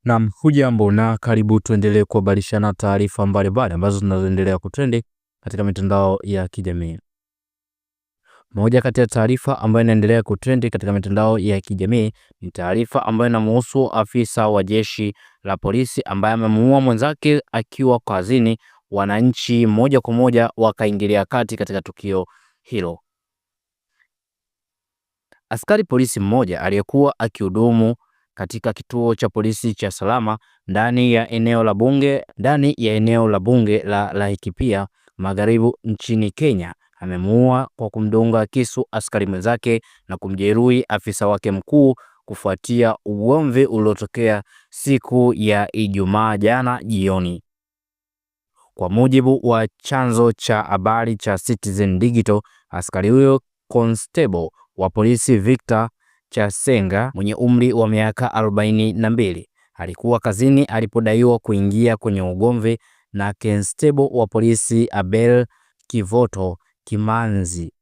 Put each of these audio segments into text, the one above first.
Naam, hujambo na karibu tuendelee kuhabarishana taarifa mbalimbali ambazo zinazoendelea kutrendi katika mitandao ya kijamii. Moja kati ya taarifa ambayo inaendelea kutrendi katika mitandao ya kijamii ni taarifa ambayo inamhusu afisa wa jeshi la polisi ambaye amemuua mwenzake akiwa kazini. Wananchi moja kwa moja wakaingilia kati katika tukio hilo. Askari polisi mmoja aliyekuwa akihudumu katika kituo cha polisi cha Salama ndani ya eneo la bunge la Laikipia Magharibi nchini Kenya amemuua kwa kumdunga kisu askari mwenzake na kumjeruhi afisa wake mkuu kufuatia ugomvi uliotokea siku ya Ijumaa jana jioni. Kwa mujibu wa chanzo cha habari cha Citizen Digital, askari huyo constable wa polisi Victor Chasenga mwenye umri wa miaka 42 alikuwa kazini alipodaiwa kuingia kwenye ugomvi na constable wa polisi Abel Kivoto Kimanzi,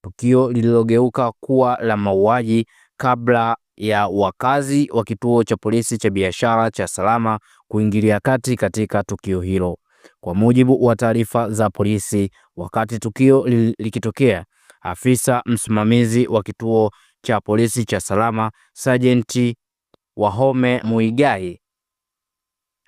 tukio lililogeuka kuwa la mauaji kabla ya wakazi wa kituo cha polisi cha biashara cha Salama kuingilia kati katika tukio hilo. Kwa mujibu wa taarifa za polisi, wakati tukio likitokea, afisa msimamizi wa kituo cha polisi cha Salama Sergeant Wahome Muigai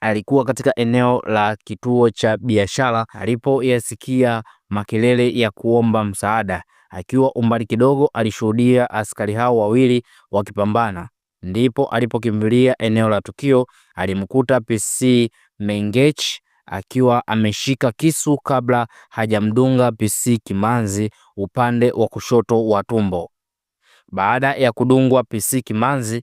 alikuwa katika eneo la kituo cha biashara alipoyasikia makelele ya kuomba msaada. Akiwa umbali kidogo, alishuhudia askari hao wawili wakipambana, ndipo alipokimbilia eneo la tukio. Alimkuta PC Mengech akiwa ameshika kisu kabla hajamdunga PC Kimanzi upande wa kushoto wa tumbo. Baada ya kudungwa, PC Kimanzi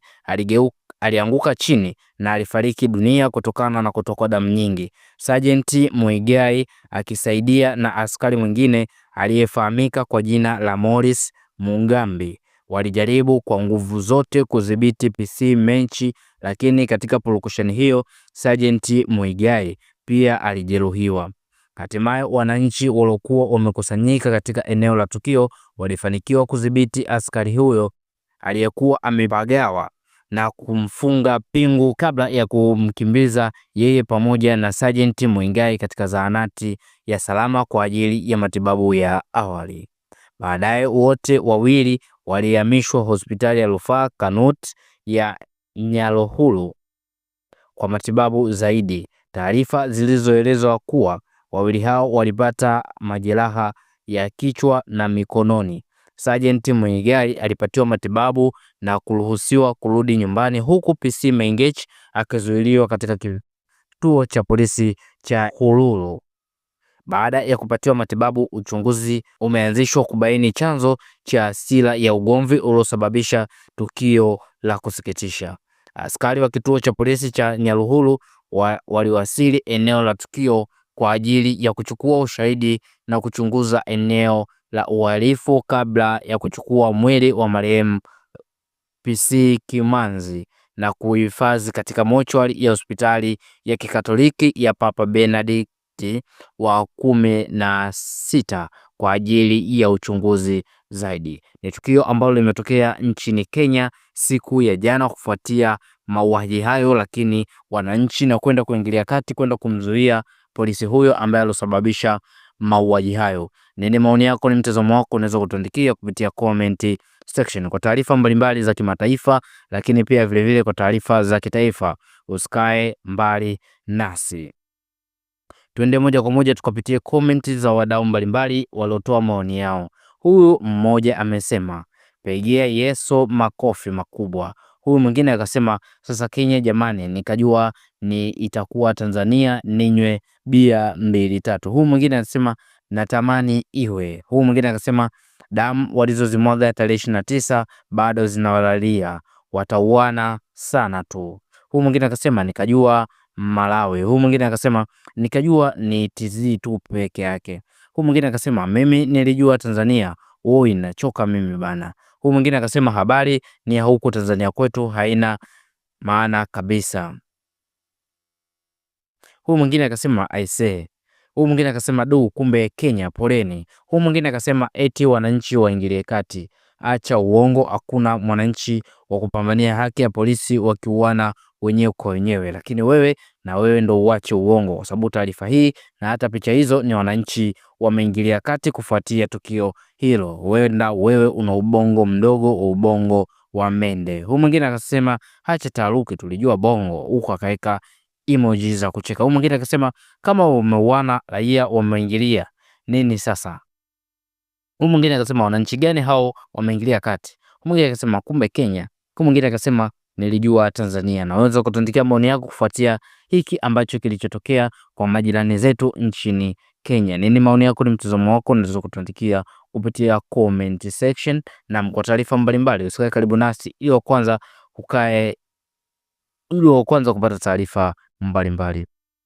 alianguka chini na alifariki dunia kutokana na kutokwa damu nyingi. Sergeant Muigai akisaidia na askari mwingine aliyefahamika kwa jina la Morris Mungambi walijaribu kwa nguvu zote kudhibiti PC Menchi, lakini katika purukushani hiyo Sergeant Muigai pia alijeruhiwa. Hatimaye wananchi waliokuwa wamekusanyika katika eneo la tukio walifanikiwa kudhibiti askari huyo aliyekuwa amepagawa na kumfunga pingu kabla ya kumkimbiza yeye pamoja na Sergeant Muigai katika zahanati ya Salama kwa ajili ya matibabu ya awali. Baadaye wote wawili walihamishwa hospitali ya rufaa Kanut ya Nyaruhuru kwa matibabu zaidi. Taarifa zilizoelezwa kuwa wawili hao walipata majeraha ya kichwa na mikononi. Sergeant Muigai alipatiwa matibabu na kuruhusiwa kurudi nyumbani, huku PC Mengech akizuiliwa katika kituo cha polisi cha Hululu. Baada ya kupatiwa matibabu, uchunguzi umeanzishwa kubaini chanzo cha hasira ya ugomvi uliosababisha tukio la kusikitisha. Askari wa kituo cha polisi cha Nyaruhuru waliwasili eneo la tukio kwa ajili ya kuchukua ushahidi na kuchunguza eneo la uhalifu kabla ya kuchukua mwili wa marehemu PC Kimanzi na kuhifadhi katika mochwari ya hospitali ya Kikatoliki ya Papa Benedict wa 16 kwa ajili ya uchunguzi zaidi. Ni tukio ambalo limetokea nchini Kenya siku ya jana kufuatia mauaji hayo, lakini wananchi na kwenda kuingilia kati kwenda kumzuia polisi huyo ambaye alosababisha mauaji hayo. Nini maoni yako, ni mtazamo wako, unaweza kutuandikia kupitia comment section. Kwa taarifa mbalimbali za kimataifa, lakini pia vile kwa taarifa za kitaifa, usikae mbali nasi. Tuende moja kwa moja tukapitie comment za wadau mbalimbali waliotoa maoni yao. Huyu mmoja amesema pigia Yesu makofi makubwa. Huyu mwingine akasema sasa Kenya jamani, nikajua ni itakuwa Tanzania, ninywe bia 2-3. Huyu mwingine anasema natamani iwe. Huyu mwingine akasema damu walizozimwaga tarehe 29 bado zinawalalia, watauana sana tu. Huyu mwingine akasema nikajua Malawi. Huyu mwingine akasema nikajua ni TZ tu peke yake. Huyu mwingine akasema mimi nilijua Tanzania, inachoka mimi bana. Huyu mwingine akasema habari ni ya huko Tanzania kwetu haina maana kabisa. Huyu mwingine akasema aisee. Huyu mwingine akasema kumbe Kenya poleni. Huyu mwingine akasema eti wananchi waingilie kati. Acha uongo, hakuna mwananchi wa kupambania haki ya polisi wakiuana wenyewe kwa wenyewe, lakini wewe ndo uache uongo, kwa sababu taarifa hii na hata picha hizo ni wananchi wameingilia kati kufuatia tukio hilo. Wewe una ubongo mdogo, ubongo wa mende. Huyu mwingine akasema acha taharuki, tulijua bongo, huko akaweka emoji za kucheka. Huyu mwingine akasema kama umeuana raia wameingilia nini sasa? Huyu mwingine akasema wananchi gani hao wameingilia kati? Huyu mwingine akasema kumbe Kenya. Huyu mwingine akasema nilijua Tanzania. Na unaweza kutuandikia maoni yako kufuatia hiki ambacho kilichotokea kwa majirani zetu nchini Kenya. Nini maoni yako, ni mtazamo wako? Unaweza kutuandikia kupitia comment section, na kwa taarifa mbalimbali usikae karibu nasi ili wa kwanza kupata taarifa mbalimbali.